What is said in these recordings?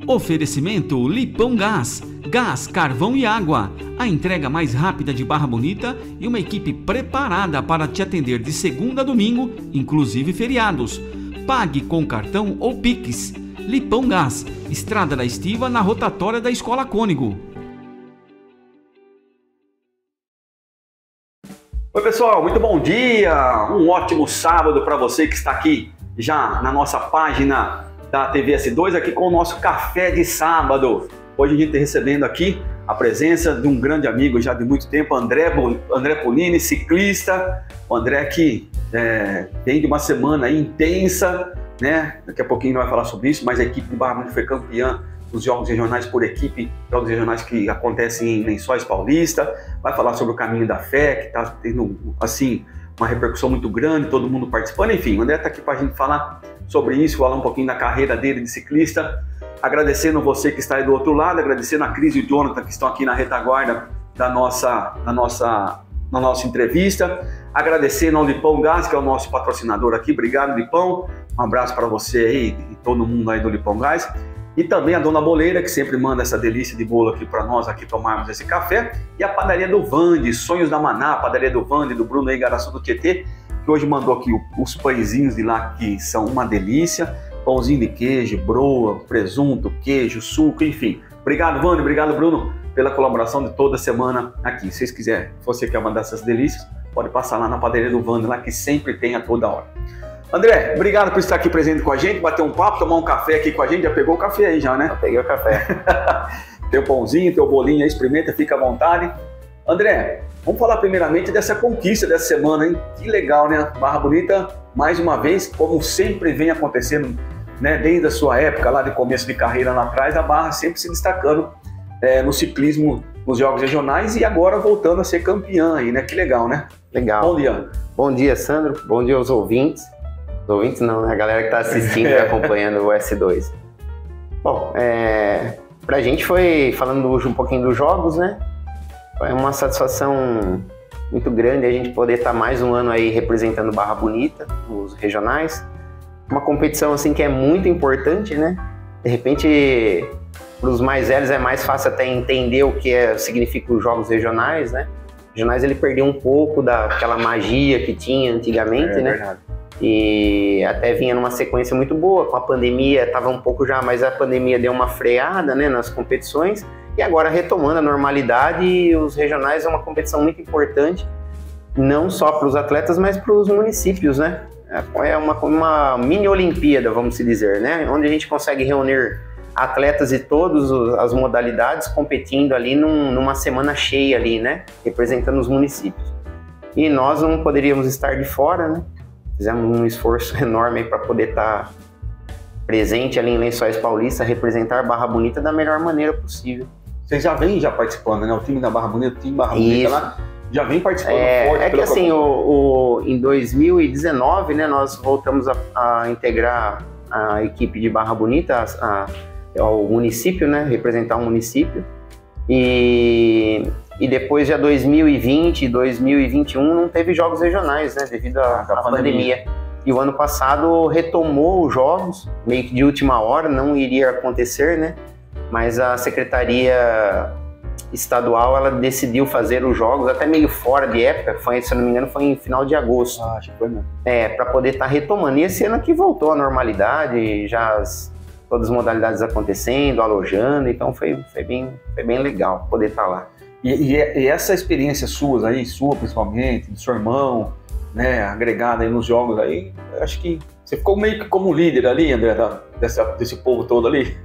Oferecimento Lipão Gás, gás, carvão e água. A entrega mais rápida de Barra Bonita e uma equipe preparada para te atender de segunda a domingo, inclusive feriados. Pague com cartão ou Pix. Lipão Gás, Estrada da Estiva, na rotatória da Escola Cônigo. Oi pessoal, muito bom dia, um ótimo sábado para você que está aqui já na nossa página da TV S2, aqui com o nosso café de sábado. Hoje a gente está recebendo aqui a presença de um grande amigo já de muito tempo, André Polini, ciclista. O André que vem de uma semana intensa, né? Daqui a pouquinho ele vai falar sobre isso, mas a equipe de Barra Bonita foi campeã dos Jogos Regionais por equipe, Jogos Regionais que acontecem em Lençóis Paulista. Vai falar sobre o Caminho da Fé, que está tendo, assim, uma repercussão muito grande, todo mundo participando. Enfim, o André está aqui para a gente falar sobre isso, falar um pouquinho da carreira dele de ciclista. Agradecendo você que está aí do outro lado, agradecendo a Cris e o Jonathan que estão aqui na retaguarda da nossa entrevista. Agradecendo ao Lipão Gás, que é o nosso patrocinador aqui. Obrigado, Lipão. Um abraço para você aí e todo mundo aí do Lipão Gás. E também a Dona Boleira, que sempre manda essa delícia de bolo aqui para nós, aqui tomarmos esse café. E a padaria do Vande, Sonhos da Maná, a padaria do Vande, do Bruno aí, Garaçu do Tietê, que hoje mandou aqui os pãezinhos de lá, que são uma delícia. Pãozinho de queijo, broa, presunto, queijo, suco, enfim. Obrigado, Vande, obrigado, Bruno, pela colaboração de toda semana aqui. Se vocês quiserem, se você quer mandar essas delícias, pode passar lá na padaria do Vande, lá que sempre tem a toda hora. André, obrigado por estar aqui presente com a gente, bater um papo, tomar um café aqui com a gente. Já pegou o café aí já, né? Eu peguei o café. Teu pãozinho, teu bolinho aí, experimenta, fica à vontade. André, vamos falar primeiramente dessa conquista dessa semana, hein? Que legal, né? Barra Bonita, mais uma vez, como sempre vem acontecendo, né? Desde a sua época, lá de começo de carreira lá atrás, a Barra sempre se destacando no ciclismo, nos Jogos Regionais e agora voltando a ser campeã aí, né? Que legal, né? Legal. Bom dia. Bom dia, Sandro. Bom dia aos ouvintes. Os ouvintes não, né? A galera que está assistindo e acompanhando o S2. Bom, pra gente foi, falando hoje um pouquinho dos jogos, né? Foi uma satisfação muito grande a gente poder estar mais um ano aí representando Barra Bonita, os regionais. Uma competição assim que é muito importante, né? De repente, para os mais velhos é mais fácil até entender o que significa os jogos regionais, né? Os regionais ele perdeu um pouco daquela magia que tinha antigamente, né? Verdade. E até vinha numa sequência muito boa, com a pandemia estava um pouco já, mas a pandemia deu uma freada, né, nas competições, e agora retomando a normalidade, e os regionais é uma competição muito importante, não só para os atletas, mas para os municípios, né? É uma mini Olimpíada, vamos dizer, né? Onde a gente consegue reunir atletas de todas as modalidades competindo ali numa semana cheia ali, né? Representando os municípios. E nós não poderíamos estar de fora, né? Fizemos um esforço enorme para poder estar presente ali em Lençóis Paulista, representar Barra Bonita da melhor maneira possível. Vocês já vêm participando, né? O time da Barra Bonita, o time Barra Bonita lá, já vem participando forte. É que assim, em 2019, né, nós voltamos a integrar a equipe de Barra Bonita ao município, né, representar o município. E depois já 2020, 2021 não teve jogos regionais, né, devido à pandemia. E o ano passado retomou os jogos, meio que de última hora, não iria acontecer, né? Mas a Secretaria Estadual, ela decidiu fazer os jogos até meio fora de época, se eu não me engano foi em final de agosto. Acho que foi mesmo. Para poder estar retomando. E esse ano aqui voltou à normalidade, já todas as modalidades acontecendo, alojando, então foi bem legal poder estar lá. E essa experiência sua principalmente, do seu irmão, né, agregada aí nos jogos aí, eu acho que você ficou meio que como líder ali, André, desse povo todo ali.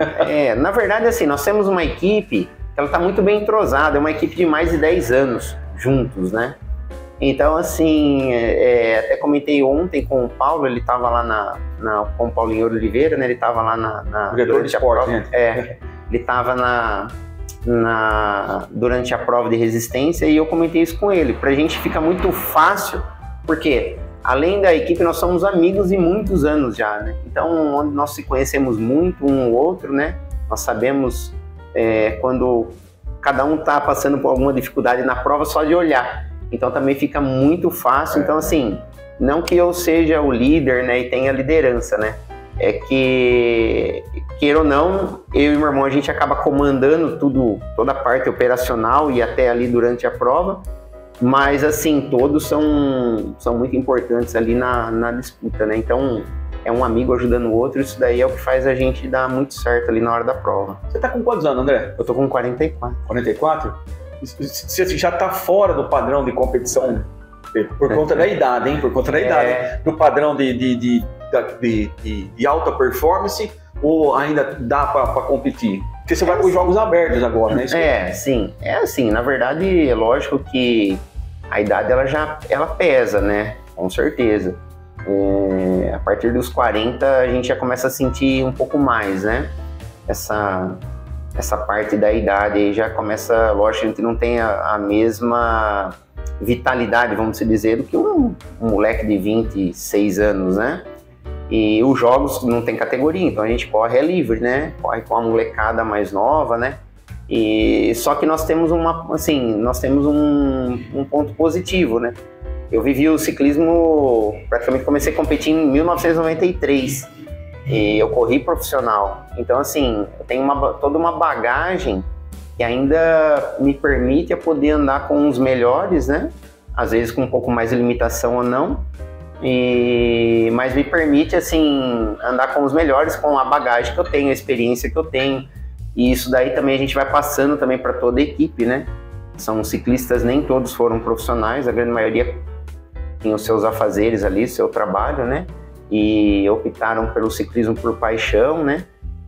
Na verdade, assim, nós temos uma equipe que ela está muito bem entrosada, é uma equipe de mais de 10 anos juntos, né? Então, assim, até comentei ontem com o Paulo, ele estava lá com o Paulinho Oliveira, né? Ele estava lá na diretor de esporte, né? Ele estava durante a prova de resistência e eu comentei isso com ele. Pra gente fica muito fácil, porque além da equipe nós somos amigos de muitos anos já, né? Então, onde nós se conhecemos muito um ao outro, né? Nós sabemos quando cada um tá passando por alguma dificuldade na prova só de olhar. Então também fica muito fácil. Então, assim, não que eu seja o líder, né, e tenha liderança, né? É que queira ou não, eu e meu irmão, a gente acaba comandando toda a parte operacional e até ali durante a prova, mas assim, todos são muito importantes ali na disputa, né? Então, é um amigo ajudando o outro, isso daí é o que faz a gente dar muito certo ali na hora da prova. Você tá com quantos anos, André? Eu tô com 44. 44? Você já tá fora do padrão de competição por conta da idade, hein? Por conta da idade. Do padrão de alta performance, ou ainda dá para competir? Porque você vai para os jogos abertos agora, né? Sim. É assim, na verdade, é lógico que a idade ela pesa, né? Com certeza. A partir dos 40 a gente já começa a sentir um pouco mais, né? Essa parte da idade aí já começa, lógico, a gente não tem a mesma vitalidade, vamos dizer, do que um moleque de 26 anos, né? E os jogos não tem categoria, então a gente corre livre, né? Corre com a molecada mais nova, né? E só que nós temos um ponto positivo, né? Eu vivi o ciclismo, praticamente comecei a competir em 1993 e eu corri profissional. Então, assim, eu tenho toda uma bagagem que ainda me permite poder andar com os melhores, né? Às vezes com um pouco mais de limitação ou não, mas me permite, assim, andar com os melhores, com a bagagem que eu tenho, a experiência que eu tenho. E isso daí também a gente vai passando também para toda a equipe, né? São ciclistas, nem todos foram profissionais, a grande maioria tinham seus afazeres ali, seu trabalho, né? E optaram pelo ciclismo por paixão, né?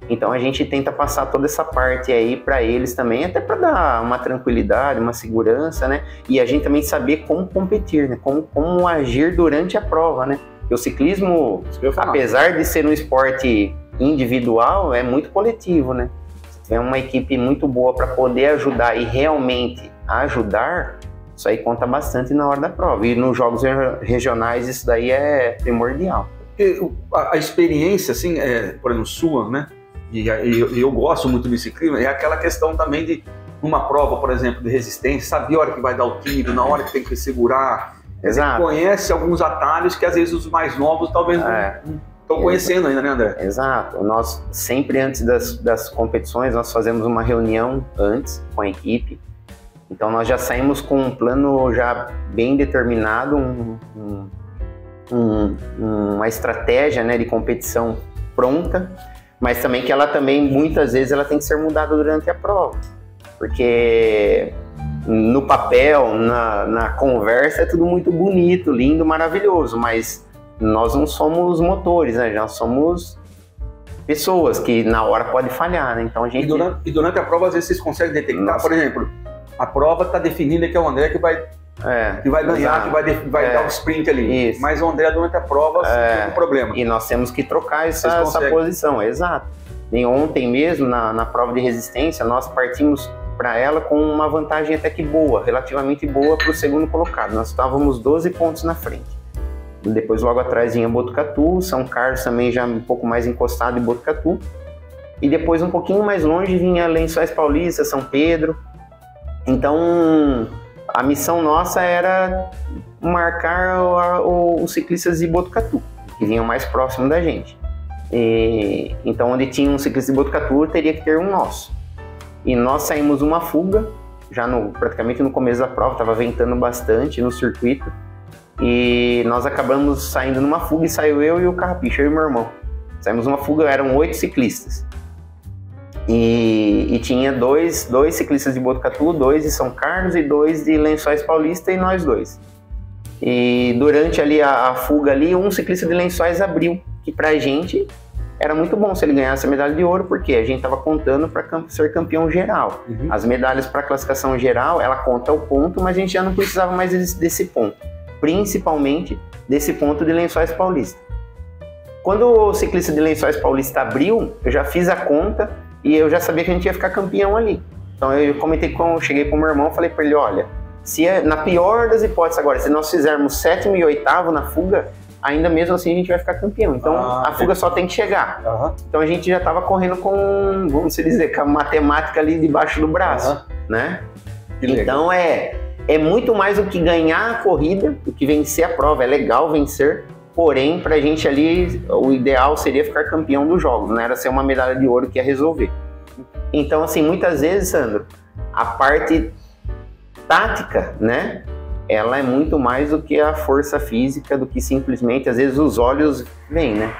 Então a gente tenta passar toda essa parte aí para eles também, até para dar uma tranquilidade, uma segurança, né? E a gente também saber como competir, né? Como agir durante a prova, né? Porque o ciclismo, apesar de ser um esporte individual, é muito coletivo, né? Se tiver uma equipe muito boa para poder ajudar e realmente ajudar, isso aí conta bastante na hora da prova. E nos jogos regionais isso daí é primordial. A experiência, assim, por exemplo, sua, né? E eu gosto muito do ciclismo, é aquela questão também de uma prova, por exemplo, de resistência, saber a hora que vai dar o tiro, na hora que tem que segurar. Exato. Conhece alguns atalhos que às vezes os mais novos talvez não estão conhecendo ainda, né, André? Exato. Nós sempre antes das competições, nós fazemos uma reunião antes com a equipe. Então nós já saímos com um plano já bem determinado, uma estratégia, né, de competição pronta, mas também que ela também muitas vezes ela tem que ser mudada durante a prova, porque no papel, na conversa é tudo muito bonito, lindo, maravilhoso, mas nós não somos motores, né? Já somos pessoas que na hora pode falhar, né? Então a gente... E durante a prova às vezes vocês conseguem detectar, por exemplo, a prova está definindo que é o André que vai ganhar, que vai dar o sprint ali. Isso. Mas o André durante a prova tem um problema. E nós temos que trocar essa posição, exato. E ontem mesmo, na prova de resistência, nós partimos para ela com uma vantagem até que boa, relativamente boa para o segundo colocado. Nós estávamos 12 pontos na frente. Depois logo atrás vinha Botucatu, São Carlos também já um pouco mais encostado em Botucatu. E depois um pouquinho mais longe vinha Lençóis Paulista, São Pedro. Então, a missão nossa era marcar os ciclistas de Botucatu, que vinham mais próximo da gente. Então, onde tinha um ciclista de Botucatu, teria que ter um nosso. E nós saímos uma fuga, já praticamente no começo da prova, estava ventando bastante no circuito. E nós acabamos saindo numa fuga e saiu eu e o Carrapicho, eu e meu irmão. Saímos numa fuga, eram 8 ciclistas. E tinha dois ciclistas de Botucatu, 2 de São Carlos e 2 de Lençóis Paulista e nós 2. E durante ali a fuga ali, um ciclista de Lençóis abriu, que pra gente era muito bom se ele ganhasse a medalha de ouro, porque a gente estava contando para ser campeão geral. Uhum. As medalhas para classificação geral, ela conta o ponto, mas a gente já não precisava mais desse ponto, principalmente desse ponto de Lençóis Paulista. Quando o ciclista de Lençóis Paulista abriu, eu já fiz a conta e eu já sabia que a gente ia ficar campeão ali. Então eu cheguei com o meu irmão e falei para ele, olha, na pior das hipóteses agora, se nós fizermos 7º e 8º na fuga, ainda mesmo assim a gente vai ficar campeão. Então a fuga só tem que chegar. Uhum. Então a gente já estava correndo com, vamos dizer, com a matemática ali debaixo do braço, né? Então é muito mais do que ganhar a corrida, do que vencer a prova. É legal vencer, porém, pra gente ali, o ideal seria ficar campeão dos jogos, não era ser uma medalha de ouro que ia resolver. Então, assim, muitas vezes, Sandro, a parte tática, né, ela é muito mais do que a força física, do que simplesmente, às vezes, os olhos vêm, né?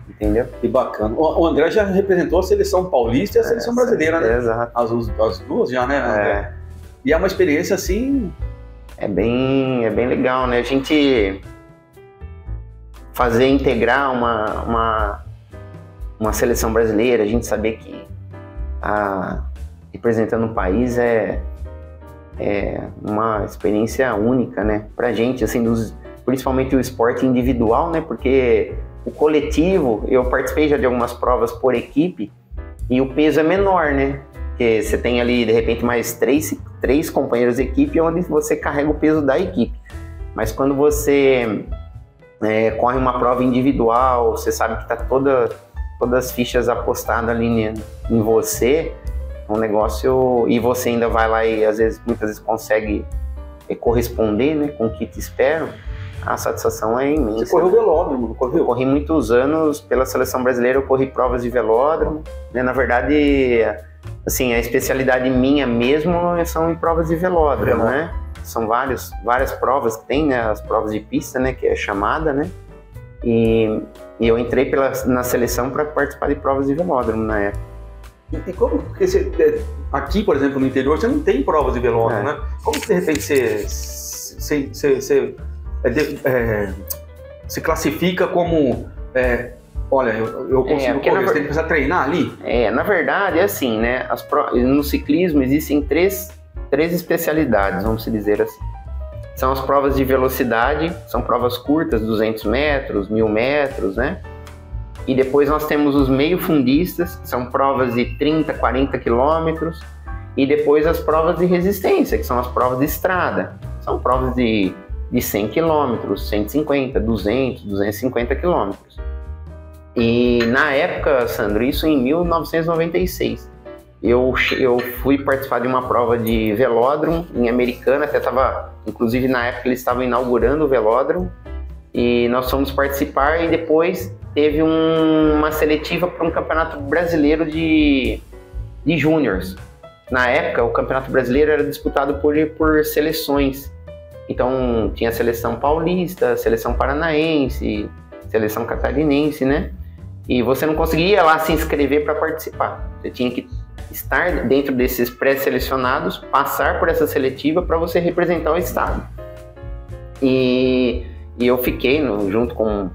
Entendeu? Que bacana. O André já representou a seleção paulista e a seleção brasileira, né? Exato. As duas já, né, André? E é uma experiência assim... É bem legal, né? A gente integrar uma seleção brasileira, a gente saber que representando o país é uma experiência única, né? Pra gente, assim, principalmente o esporte individual, né? Porque o coletivo, eu participei já de algumas provas por equipe e o peso é menor, né? Porque você tem ali, de repente, mais três companheiros de equipe onde você carrega o peso da equipe. Mas quando você corre uma prova individual, você sabe que tá todas as fichas apostadas ali em você, um negócio, e você ainda vai lá e muitas vezes consegue corresponder, né, com o que te esperam, a satisfação é imensa. Você correu velódromo, não correu? Eu corri muitos anos pela seleção brasileira, eu corri provas de velódromo, né? Na verdade, assim, a especialidade minha mesmo são em provas de velódromo, né? São várias provas que tem, né? As provas de pista, né? Que é chamada, né? E eu entrei na seleção para participar de provas de velódromo na época. E como? Porque aqui, por exemplo, no interior, você não tem provas de velódromo, né? Como que de repente se classifica como... olha, eu consigo correr, você tem que precisar treinar ali? Na verdade, é assim, né? No ciclismo existem três especialidades, vamos dizer assim. São as provas de velocidade, são provas curtas, 200 metros, 1000 metros, né? E depois nós temos os meio-fundistas, que são provas de 30, 40 quilômetros. E depois as provas de resistência, que são as provas de estrada. São provas de 100 quilômetros, 150, 200, 250 quilômetros. E na época, Sandro, isso em 1996, eu fui participar de uma prova de velódromo em Americana, até estava, inclusive na época eles estavam inaugurando o velódromo, e nós fomos participar e depois teve uma seletiva para um campeonato brasileiro de júniors. Na época, o campeonato brasileiro era disputado por seleções. Então, tinha a seleção paulista, a seleção paranaense, seleção catarinense, né? E você não conseguia lá se inscrever para participar. Você tinha que estar dentro desses pré-selecionados, passar por essa seletiva para você representar o estado. E eu fiquei junto com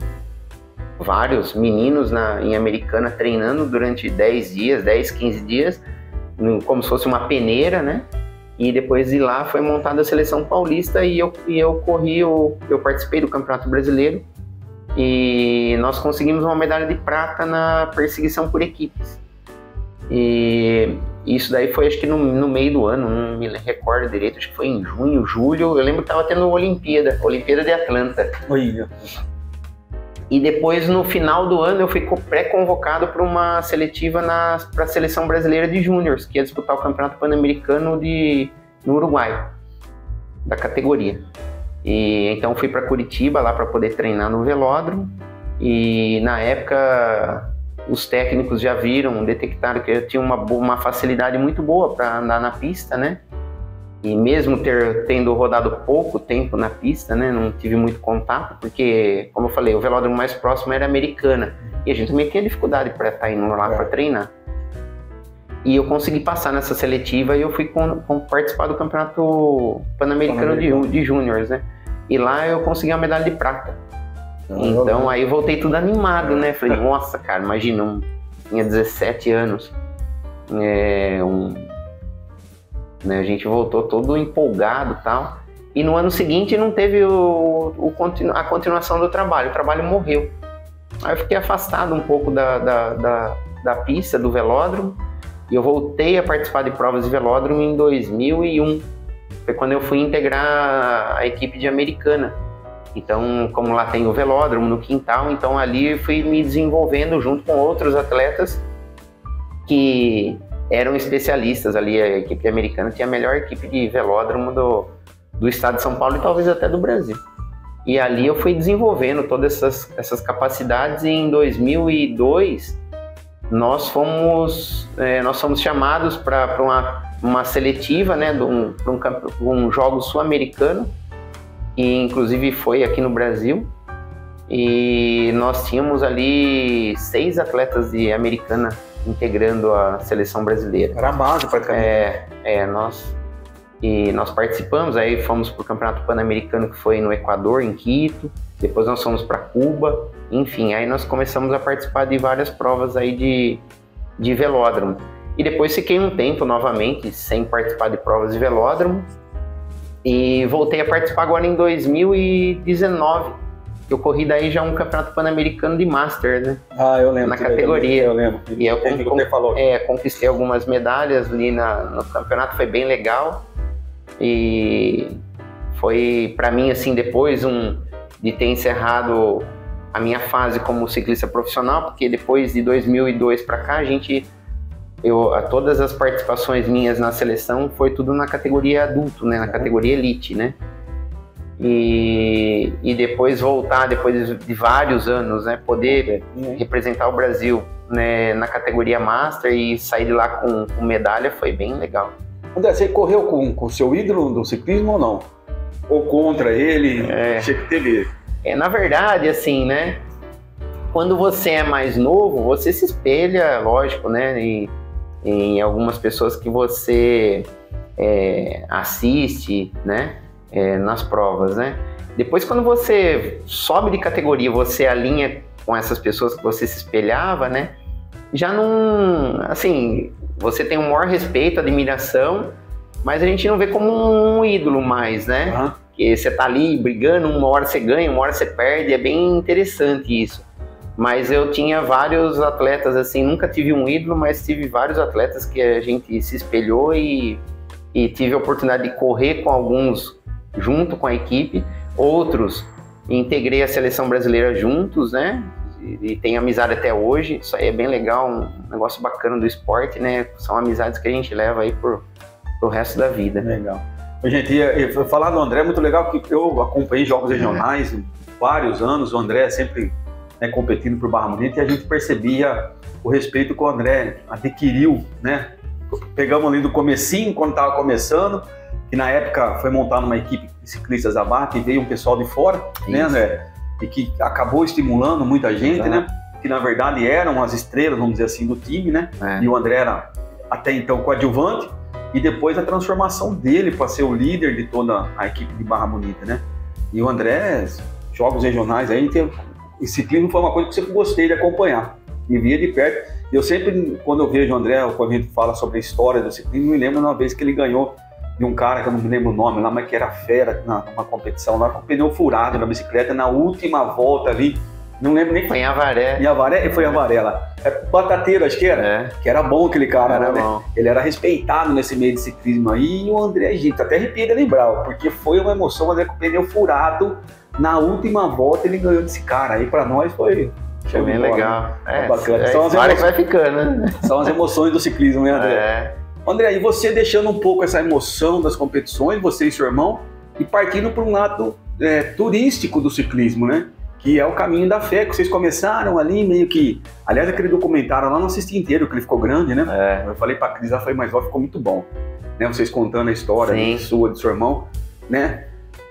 vários meninos em Americana treinando durante 10 dias, 10, 15 dias, como se fosse uma peneira, né? E depois de lá foi montada a seleção paulista e eu participei do Campeonato Brasileiro e nós conseguimos uma medalha de prata na perseguição por equipes. E isso daí foi acho que no meio do ano, não me recordo direito, acho que foi em junho, julho, eu lembro que estava tendo Olimpíada de Atlanta. Oi. E depois, no final do ano, eu fui pré-convocado para uma seletiva para a Seleção Brasileira de Júniors, que ia disputar o Campeonato Pan-Americano no Uruguai, da categoria. E então fui para Curitiba, lá para poder treinar no velódromo. E na época, os técnicos já detectaram que eu tinha uma facilidade muito boa para andar na pista, né? E mesmo tendo rodado pouco tempo na pista, né, não tive muito contato, porque, como eu falei, o velódromo mais próximo era Americana. E a gente também tinha dificuldade para estar indo lá para treinar. E eu consegui passar nessa seletiva e eu fui participar do Campeonato Pan-Americano de Júniors, né? E lá eu consegui uma medalha de prata. Então aí eu voltei tudo animado, né? Falei, nossa, cara, imagina, tinha 17 anos. Né, a gente voltou todo empolgado e tal. E no ano seguinte não teve a continuação do trabalho. O trabalho morreu. Aí eu fiquei afastado um pouco da pista, do velódromo. E eu voltei a participar de provas de velódromo em 2001. Foi quando eu fui integrar a equipe de Americana. Então, como lá tem o velódromo no quintal, então ali eu fui me desenvolvendo junto com outros atletas que eram especialistas ali. A equipe americana tinha a melhor equipe de velódromo do estado de São Paulo e talvez até do Brasil. E ali eu fui desenvolvendo todas essas capacidades, e em 2002 nós fomos chamados para uma seletiva, né, para um jogo sul-americano, e inclusive foi aqui no Brasil, e nós tínhamos ali 6 atletas de Americana integrando a seleção brasileira. Era a base praticamente. Nós participamos, aí fomos para o Campeonato Pan-Americano, que foi no Equador, em Quito, depois nós fomos para Cuba, enfim, aí nós começamos a participar de várias provas aí de velódromo. E depois fiquei um tempo novamente sem participar de provas de velódromo, e voltei a participar agora em 2019, que eu corri daí já um Campeonato Pan-Americano de Master, né? Ah, eu lembro. Na categoria. Eu lembro. E eu falou. Conquistei algumas medalhas ali no campeonato, foi bem legal. E foi para mim, assim, depois de ter encerrado a minha fase como ciclista profissional, porque depois de 2002 para cá, todas as participações minhas na seleção foi tudo na categoria adulto, né? Na categoria elite, né? E depois voltar, depois de vários anos, né? Poder representar o Brasil, né, na categoria Master e sair de lá com medalha foi bem legal. André, você correu com o seu ídolo do ciclismo ou não? Ou contra ele? Na verdade, assim, né? Quando você é mais novo, você se espelha, lógico, né? Em algumas pessoas que você assiste, né? Nas provas, né? Depois, quando você sobe de categoria, você alinha com essas pessoas que você se espelhava, né? Já não... Assim, você tem um maior respeito, admiração, mas a gente não vê como um ídolo mais, né? Uhum. Porque você tá ali brigando, uma hora você ganha, uma hora você perde, é bem interessante isso. Mas eu tinha vários atletas, assim, nunca tive um ídolo, mas tive vários atletas que a gente se espelhou e tive a oportunidade de correr com alguns junto com a equipe, outros integrei a seleção brasileira juntos, né? E tem amizade até hoje. Isso aí é bem legal, um negócio bacana do esporte, né? São amizades que a gente leva aí pro resto da vida. Legal. Gente, falar do André é muito legal, porque eu acompanhei jogos regionais vários anos, o André sempre, né, competindo por Barra Bonita, e a gente percebia o respeito que o André adquiriu, né? Pegamos ali do comecinho, quando estava começando, que na época foi montada uma equipe de ciclistas da Barra, que veio um pessoal de fora, né, André? E que acabou estimulando muita gente, né? Que na verdade eram as estrelas, vamos dizer assim, do time, né? E o André era até então coadjuvante, e depois a transformação dele para ser o líder de toda a equipe de Barra Bonita, né? E o André, jogos regionais aí, o ciclismo foi uma coisa que eu sempre gostei de acompanhar, me via de perto. Eu sempre, quando eu vejo o André, ou quando a gente fala sobre a história do ciclismo, me lembro uma vez que ele ganhou de um cara que eu não me lembro o nome lá, mas que era fera numa competição lá, com o pneu furado na bicicleta, na última volta ali, não lembro nem... Foi em Avaré. Em Avaré? Foi em Avaré lá. Batateiro, acho que era. Que era bom aquele cara, era, né? Bom. Ele era respeitado nesse meio de ciclismo aí, e o André, gente, até arrepia de lembrar, porque foi uma emoção, o André com o pneu furado, na última volta ele ganhou desse cara, aí pra nós foi bem legal. Né? Bacana. História que vai ficando, né? São as emoções do ciclismo, né, André? André, e você deixando um pouco essa emoção das competições, você e seu irmão, e partindo para um lado turístico do ciclismo, né? Que é o Caminho da Fé, que vocês começaram ali meio que... Aliás, aquele documentário lá não assisti inteiro, porque ele ficou grande, né? Eu falei pra Cris, ela foi mais ficou muito bom. Né? Vocês contando a história sua, do seu irmão, né?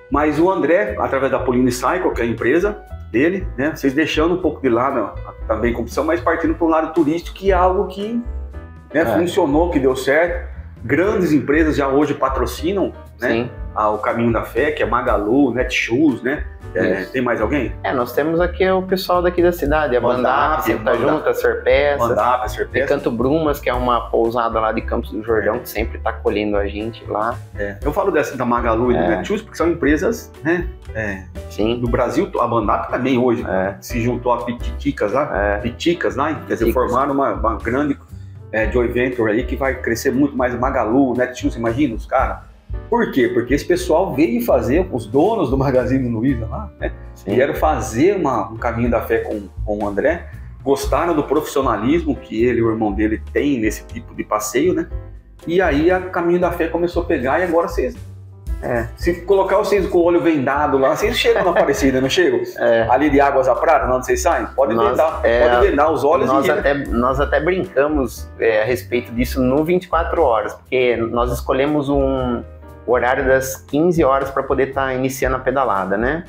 Mas o André, através da Polini Cycle, que é a empresa dele, né? Vocês deixando um pouco de lado também a competição, mas partindo para um lado turístico, que é algo que... funcionou, que deu certo. Grandes empresas já hoje patrocinam, né, o Caminho da Fé, que é Magalu, Netshoes, né? Tem mais alguém? Nós temos aqui o pessoal daqui da cidade, a Bandap, sempre tá junto, a Serpeças, Recanto Brumas, que é uma pousada lá de Campos do Jordão, que sempre tá acolhendo a gente lá. Eu falo dessa da Magalu e do Netshoes, porque são empresas, né? Do Brasil, a Bandap também hoje se juntou a Piticas lá, quer dizer, formaram uma grande joint venture aí que vai crescer muito mais. Magalu, Netshoes, imagina os caras. Por quê? Porque esse pessoal veio fazer, os donos do Magazine Luiza lá, né? Vieram fazer um Caminho da Fé com o André, gostaram do profissionalismo que ele e o irmão dele têm nesse tipo de passeio, né? E aí a Caminho da Fé começou a pegar, e agora vocês Se colocar vocês com o olho vendado lá, vocês chegam na Aparecida, não chegam? Ali de Águas da Prata, onde vocês saem? Pode vendar os olhos nós até brincamos a respeito disso no 24 horas, porque nós escolhemos um horário das 15 horas para poder estar iniciando a pedalada, né?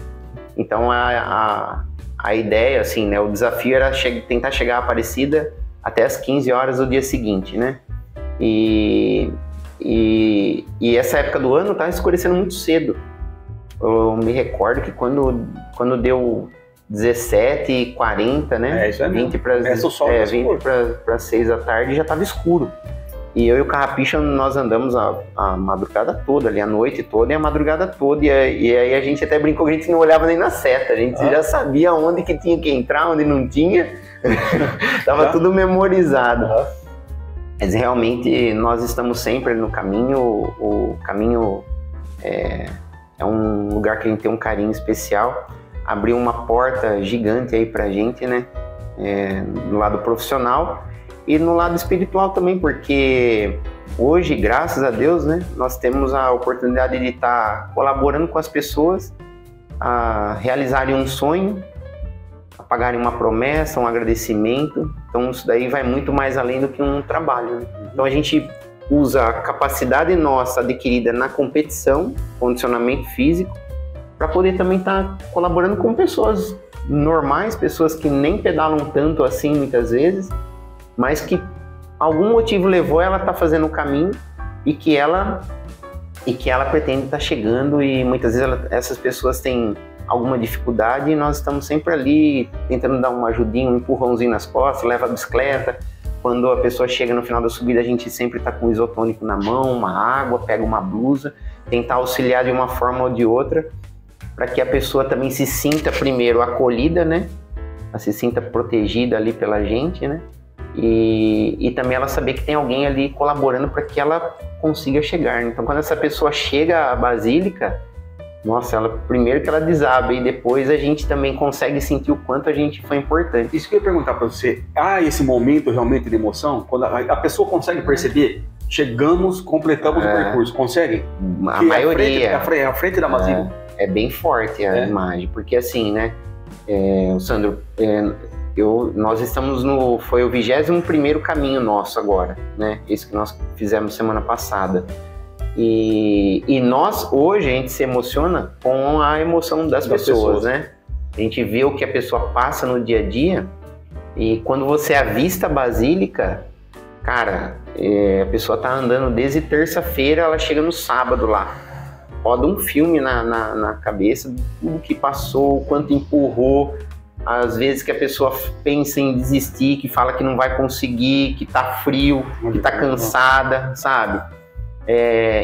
Então a ideia, assim, né, o desafio era tentar chegar à Aparecida até as 15 horas do dia seguinte, né? E essa época do ano tá escurecendo muito cedo. Eu me recordo que quando deu 17h40, né? Isso é 20 para 6 da tarde já estava escuro. E eu e o Carrapicho, nós andamos a madrugada toda, ali a noite toda e a madrugada toda. E aí a gente até brincou que a gente não olhava nem na seta. A gente já sabia onde que tinha que entrar, onde não tinha. Tava tudo memorizado. Mas realmente nós estamos sempre no caminho. O caminho é um lugar que a gente tem um carinho especial. Abriu uma porta gigante aí pra gente, né? No lado profissional e no lado espiritual também, porque hoje, graças a Deus, né, nós temos a oportunidade de estar colaborando com as pessoas a realizarem um sonho, a pagarem uma promessa, um agradecimento. Então isso daí vai muito mais além do que um trabalho, né? Então a gente usa a capacidade nossa adquirida na competição, condicionamento físico, para poder também estar colaborando com pessoas normais, pessoas que nem pedalam tanto assim muitas vezes, mas que algum motivo levou ela a estar fazendo o caminho e que ela pretende estar chegando, e muitas vezes essas pessoas têm alguma dificuldade e nós estamos sempre ali tentando dar uma ajudinha, um empurrãozinho nas costas, leva a bicicleta. Quando a pessoa chega no final da subida, a gente sempre está com um isotônico na mão, uma água, pega uma blusa, tentar auxiliar de uma forma ou de outra, para que a pessoa também se sinta primeiro acolhida, né? Ela se sinta protegida ali pela gente, né? E também ela saber que tem alguém ali colaborando para que ela consiga chegar. Então, quando essa pessoa chega à Basílica, nossa, primeiro que ela desaba, e depois a gente também consegue sentir o quanto a gente foi importante. Isso que eu ia perguntar para você, há esse momento realmente de emoção? Quando a pessoa consegue perceber, chegamos, completamos o percurso, consegue? A maioria. A frente da Basílica. É bem forte a imagem, porque assim, né, Sandro, nós estamos foi o 21º caminho nosso agora, né, esse que nós fizemos semana passada. E nós, hoje, a gente se emociona com a emoção das pessoas, né? A gente vê o que a pessoa passa no dia a dia, e quando você avista a Basílica, cara, a pessoa tá andando desde terça-feira, ela chega no sábado lá. Roda um filme na cabeça, tudo que passou, o quanto empurrou, às vezes que a pessoa pensa em desistir, que fala que não vai conseguir, que tá frio, que tá cansada, sabe?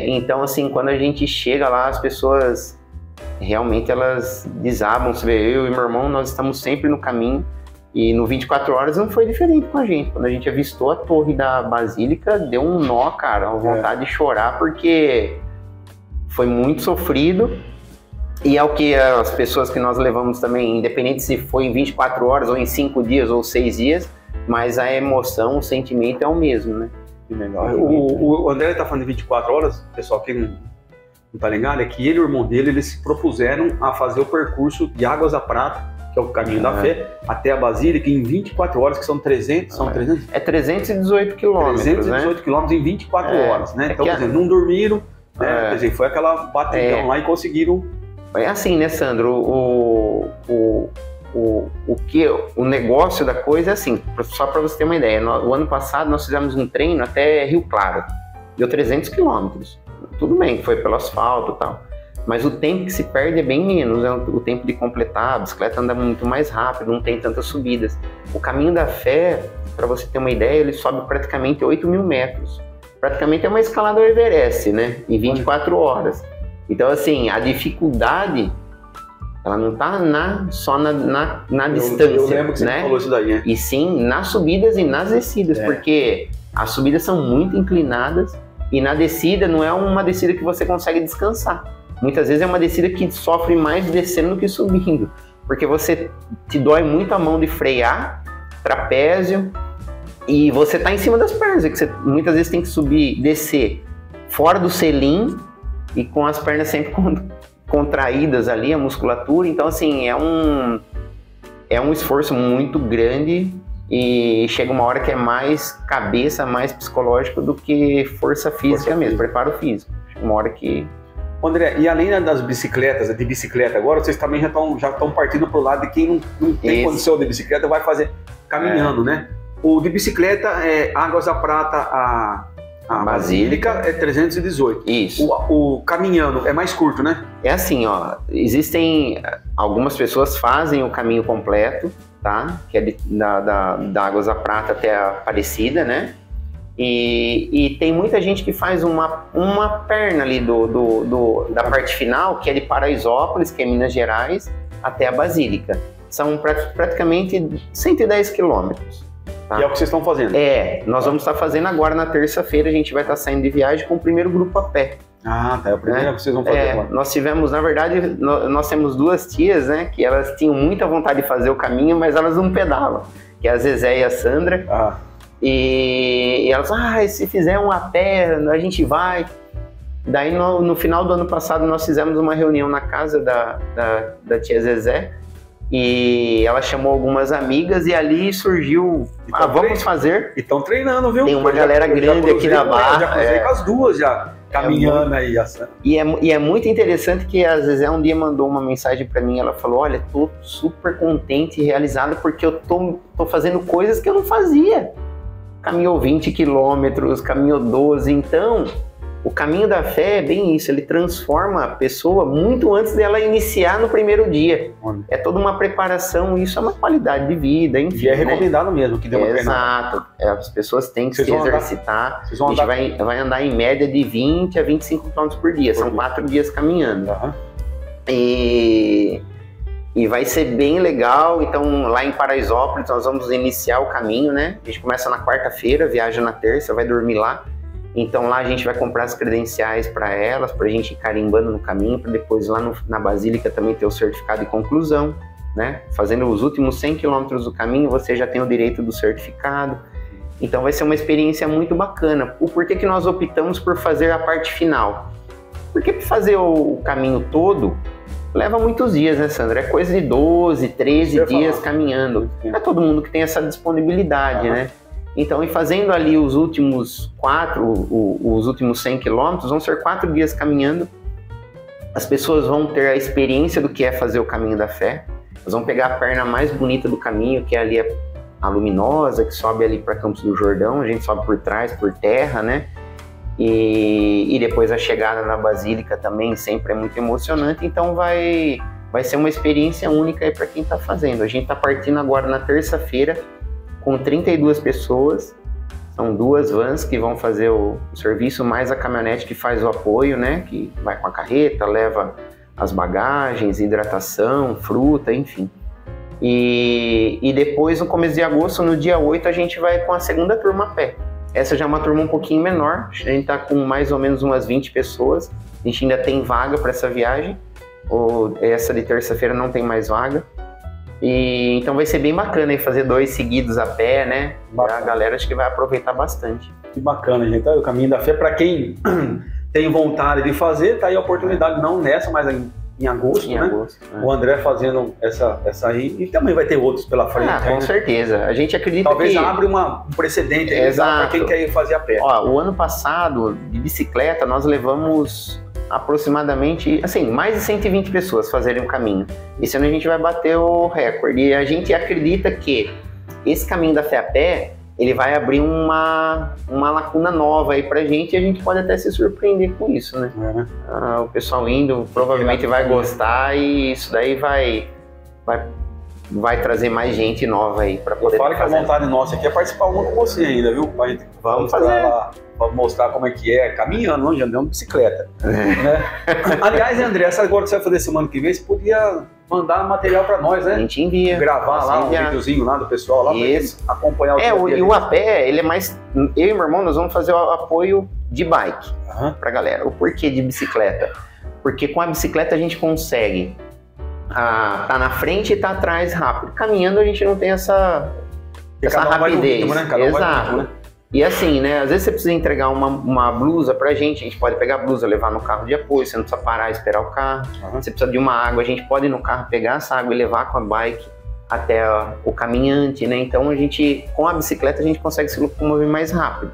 Então, assim, quando a gente chega lá, as pessoas realmente elas desabam. Você vê, eu e meu irmão, nós estamos sempre no caminho, e no 24 horas não foi diferente com a gente. Quando a gente avistou a torre da Basílica, deu um nó, cara, uma vontade de chorar, porque foi muito sofrido. E é o que as pessoas que nós levamos também, independente se foi em 24 horas ou em 5 dias ou 6 dias, mas a emoção, o sentimento é o mesmo, né? Legal. O André está falando de 24 horas, pessoal que não tá ligado, é que ele e o irmão dele, eles se propuseram a fazer o percurso de Águas da Prata, que é o caminho da fé, até a Basílica em 24 horas, que são 300, são 300? É 318 quilômetros, 318 quilômetros em 24 horas, né? Então, quer dizer, não dormiram, né? Quer dizer, foi aquela batidão lá e conseguiram... É assim, né, Sandro? O negócio da coisa é assim, só para você ter uma ideia, o ano passado nós fizemos um treino até Rio Claro, deu 300 quilômetros, tudo bem, foi pelo asfalto e tal, mas o tempo que se perde é bem menos, né? O tempo de completar, a bicicleta anda muito mais rápido, não tem tantas subidas. O caminho da fé, para você ter uma ideia, ele sobe praticamente 8.000 metros, praticamente é uma escalada ao Everest, né, em 24 horas. Então, assim, a dificuldade, ela não está só na distância, eu lembro que você falou isso daí, né? E sim nas subidas e nas descidas, porque as subidas são muito inclinadas e na descida não é uma descida que você consegue descansar. Muitas vezes é uma descida que sofre mais descendo do que subindo, porque você te dói muito a mão de frear, trapézio, e você está em cima das pernas, que você muitas vezes tem que subir, descer fora do selim, e com as pernas sempre contraídas ali, a musculatura. Então, assim, é um esforço muito grande e chega uma hora que é mais cabeça, mais psicológico do que força física mesmo, preparo físico. Chega uma hora que... André, e além das bicicletas, de bicicleta agora, vocês também já estão partindo pro lado de quem não tem condição de bicicleta, vai fazer caminhando, né? O de bicicleta é Águas da Prata, a Basílica é 318. Isso. O caminhando é mais curto, né? É assim, ó, existem... Algumas pessoas fazem o caminho completo, tá? Que é da Águas da Prata até a Aparecida, né? E tem muita gente que faz uma perna ali da parte final, que é de Paraisópolis, que é Minas Gerais, até a Basílica. São praticamente 110 quilômetros. Tá? Que é o que vocês estão fazendo? Nós vamos estar fazendo agora na terça-feira, a gente vai estar saindo de viagem com o primeiro grupo a pé. Ah, tá, é o primeiro que vocês vão fazer agora. Nós tivemos, na verdade, nós temos duas tias, né, que elas tinham muita vontade de fazer o caminho, mas elas não pedalam, que é a Zezé e a Sandra. E elas, se fizer um a pé, a gente vai. Daí no final do ano passado nós fizemos uma reunião na casa da tia Zezé e ela chamou algumas amigas e ali surgiu, vamos fazer. E estão treinando, viu? Tem uma galera grande aqui da Barra. Já cruzei com as duas já, caminhando aí. E é muito interessante que a Zezé um dia mandou uma mensagem pra mim, ela falou, olha, tô super contente e realizada porque eu tô fazendo coisas que eu não fazia. Caminhou 20 quilômetros, caminhou 12, então o caminho da fé é bem isso, ele transforma a pessoa muito antes dela iniciar no primeiro dia. É toda uma preparação, isso é uma qualidade de vida, enfim. E é recomendado mesmo que dê uma treinada. Exato, as pessoas têm que se exercitar, a gente vai andar em média de 20 a 25 km por dia, são 4 dias caminhando. E vai ser bem legal, então lá em Paraisópolis nós vamos iniciar o caminho, né? A gente começa na quarta-feira, viaja na terça, vai dormir lá. Então lá a gente vai comprar as credenciais para elas, para a gente ir carimbando no caminho, para depois lá na Basílica também ter o certificado de conclusão, né? Fazendo os últimos 100 quilômetros do caminho, você já tem o direito do certificado. Então vai ser uma experiência muito bacana. O porquê que nós optamos por fazer a parte final? Porque para fazer o caminho todo leva muitos dias, né, Sandra? É coisa de 12, 13 dias caminhando. Não é todo mundo que tem essa disponibilidade, né? Então, e fazendo ali os últimos 100 quilômetros, vão ser 4 dias caminhando. As pessoas vão ter a experiência do que é fazer o caminho da fé. Elas vão pegar a perna mais bonita do caminho, que é ali a Luminosa, que sobe ali para Campos do Jordão. A gente sobe por trás, por terra, né? E depois a chegada na Basílica também sempre é muito emocionante. Então vai ser uma experiência única aí para quem está fazendo. A gente está partindo agora na terça-feira com 32 pessoas. São 2 vans que vão fazer o serviço, mais a caminhonete que faz o apoio, né? Que vai com a carreta, leva as bagagens, hidratação, fruta, enfim. E depois, no começo de agosto, no dia 8, a gente vai com a segunda turma a pé. Essa já é uma turma um pouquinho menor, a gente está com mais ou menos umas 20 pessoas. A gente ainda tem vaga para essa viagem. Essa de terça-feira não tem mais vaga. E então vai ser bem bacana aí fazer 2 seguidos a pé, né? A galera acho que vai aproveitar bastante. Que bacana, gente. O caminho da fé, para quem tem vontade de fazer, tá aí a oportunidade, não nessa, mas em agosto, né? O André fazendo essa aí, e também vai ter outros pela frente. Com certeza. A gente acredita talvez que... abre um precedente para quem quer ir fazer a pé. O ano passado, de bicicleta, nós levamos aproximadamente, assim, mais de 120 pessoas fazerem o caminho. Esse ano a gente vai bater o recorde. E a gente acredita que esse caminho da fé a pé, ele vai abrir uma lacuna nova aí pra gente, e a gente pode até se surpreender com isso, né? O pessoal indo provavelmente vai gostar, e isso daí vai trazer mais gente nova aí pra poder fazer. Que a vontade nossa aqui é participar uma com você ainda, viu? Vamos fazer lá, pra mostrar como é que é, caminhando, não, já andando de bicicleta. Né? Aliás, André, essa agora que você vai fazer semana que vem, você podia mandar material pra nós, né? A gente envia. Gravar lá um videozinho lá do pessoal lá, pra acompanhar o e o a pé, ele é mais... Eu e meu irmão, nós vamos fazer o apoio de bike pra galera. O porquê de bicicleta? Porque com a bicicleta a gente consegue tá na frente e tá atrás rápido. Caminhando a gente não tem essa rapidez. Ritmo, né? Exato. E assim, né, às vezes você precisa entregar uma blusa pra gente, a gente pode pegar a blusa, levar no carro de apoio, você não precisa parar e esperar o carro. Você precisa de uma água, a gente pode ir no carro pegar essa água e levar com a bike até o caminhante, né? Então a gente, com a bicicleta, a gente consegue se locomover mais rápido.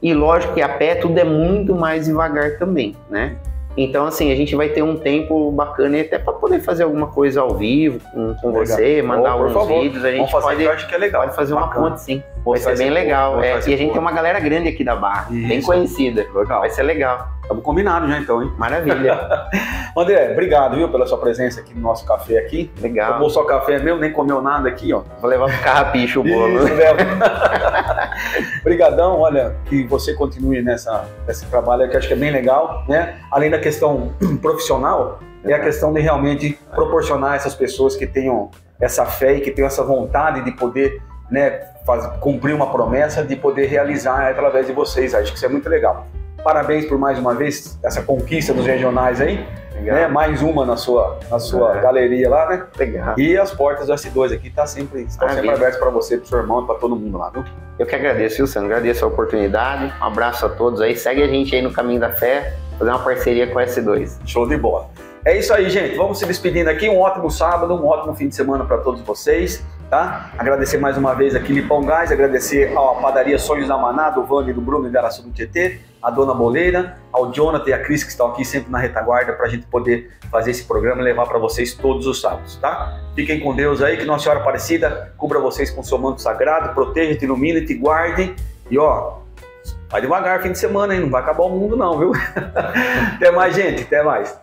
E lógico que a pé tudo é muito mais devagar também, né? Então, assim, a gente vai ter um tempo bacana até para poder fazer alguma coisa ao vivo com você, mandar alguns vídeos. A gente pode, eu acho que é legal. Pode fazer uma ponte, sim. Vai ser bem legal. E a gente tem uma galera grande aqui da Barra, bem conhecida. Legal. Vai ser legal. Estamos combinados já então, hein? Maravilha. André, obrigado, viu, pela sua presença aqui no nosso café aqui. Legal. Tomou só café mesmo, nem comeu nada aqui, ó. Vou levar pro carrapicho o bolo. Obrigadão, olha, que você continue nesse trabalho que eu acho que é bem legal, né? Além da questão profissional, é a questão de realmente proporcionar essas pessoas que tenham essa fé e que tenham essa vontade de poder, né, cumprir uma promessa, de poder realizar através de vocês. Acho que isso é muito legal. Parabéns por mais uma vez essa conquista dos regionais aí, né? Mais uma na sua galeria lá, né? Legal. E as portas do S2 aqui estão sempre abertas para você, pro seu irmão e para todo mundo lá, viu? Eu que agradeço, Wilson, agradeço a oportunidade, um abraço a todos aí, segue a gente aí no Caminho da Fé, fazer uma parceria com a S2. Show de bola. É isso aí, gente, vamos se despedindo aqui, um ótimo sábado, um ótimo fim de semana para todos vocês, tá? Agradecer mais uma vez aqui Lipão Gás, agradecer à padaria Sonhos da Maná, do Vani, do Bruno e da Araçu do Tietê, a Dona Boleira, ao Jonathan e a Cris que estão aqui sempre na retaguarda para a gente poder fazer esse programa e levar para vocês todos os sábados, tá? Fiquem com Deus aí, que Nossa Senhora Aparecida cubra vocês com seu manto sagrado, proteja, te ilumine, te guarde e ó, vai devagar fim de semana, hein? Não vai acabar o mundo não, viu? Até mais, gente, até mais.